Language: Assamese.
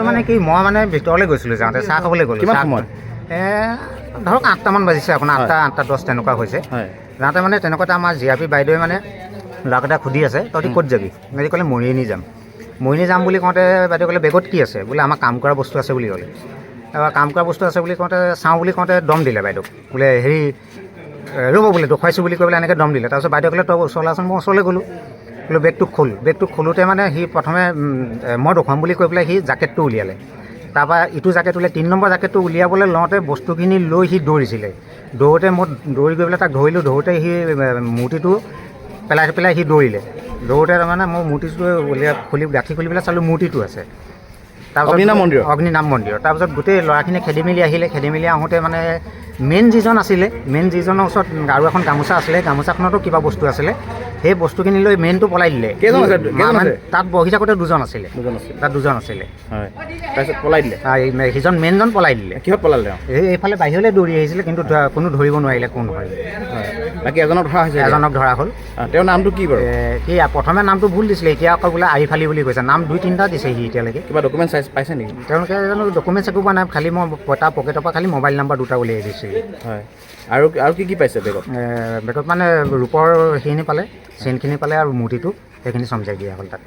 মানে কি মই মানে ভিতৰলৈ গৈছিলোঁ যাওঁতে চাহ খাবলৈ গ'লোঁ। কিমান সময়? ধৰক 8টামান বাজিছে আপোনাৰ 8:10 তেনেকুৱা হৈছে। যাওঁতে মানে তেনেকুৱাতে আমাৰ জিআৰপি বাইদেৱে মানে ল'ৰাকেইটাক সুধি আছে তহঁতি ক'ত যাবি? সিহঁতি ক'লে মৰিয়নি যাম। মৰিয়নি যাম বুলি কওঁতে বাইদেৱে ক'লে বেগত কি আছে? বোলে আমাৰ কাম কৰা বস্তু আছে বুলি ক'লে। কাম কৰা বস্তু আছে বুলি কওঁতে চাওঁ বুলি কওঁতে দম দিলে বাইদেউক। বোলে হেৰি ৰ'ব বোলে দেখুৱাইছোঁ বুলি কৈ পেলাই এনেকৈ দম দিলে। তাৰপিছত বাইদেৱে ক'লে তই ওচৰলৈ আছোন। মই ওচৰলৈ গ'লোঁ। বোলো বেগটো খোল। বেগটো খোলোতে মানে সি প্ৰথমে মই দেখুৱাম বুলি কৈ পেলাই সি জেকেটটো উলিয়ালে। তাৰপৰা ইটো জেকেট উলিয়াই 3 নম্বৰ জেকেটটো উলিয়াবলৈ লওঁতে বস্তুখিনি লৈ সি দৌৰিছিলে। দৌৰোতে মই দৌৰি গৈ পেলাই তাক ধৰিলোঁ। ধৰোঁতে সি মূৰ্তিটো পেলাই সি দৌৰিলে। দৌৰোতে তাৰমানে মই মূৰ্তিটো উলিয়াই গাঁঠি খুলি পেলাই চালোঁ মূৰ্তিটো আছে। তাৰপিছত অগ্নিনাভ মন্দিৰ। তাৰপিছত গোটেই ল'ৰাখিনি খেদি মেলি আহোঁতে মানে মেইন যিজনৰ ওচৰত আৰু এখন গামোচা আছিলে। গামোচাখনতো কিবা বস্তু আছিলে। সেই বস্তুখিনি লৈ মেইনটো পলাই দিলে। তাত বহি থাকোঁতে দুজন আছিলে। তাৰপিছত পলাই দিলে। সিজন মেইনজন পলাই দিলে। কিহত পলালে? এইফালে বাহিৰলৈ দৌৰি আহিছিলে কিন্তু কোনো ধৰিব নোৱাৰিলে কোন হয়। বাকী এজনক ধৰা হৈছে? এজনক ধৰা হ'ল। তেওঁৰ নামটো কি বাৰু? সি প্ৰথমে নামটো ভুল দিছিলে, এতিয়া আকৌ বোলে আৰিফ আলী বুলি কৈছে। নাম 2-3টা দিছে সি এতিয়ালৈকে। কিবা ডকুমেণ্ট পাইছে নেকি? তেওঁলোকে জানো ডকুমেণ্টছ একো পোৱা নাই। খালি মই তাৰ পকেটৰ পৰা খালি মোবাইল নাম্বাৰ 2টা উলিয়াই দিছোঁ। হয়। আৰু কি পাইছে বেগত? বেগত মানে ৰূপৰ সেইখিনি পালে, চেইনখিনি পালে আৰু মূৰ্তিটো সেইখিনি চমজাই দিয়া হ'ল তাত।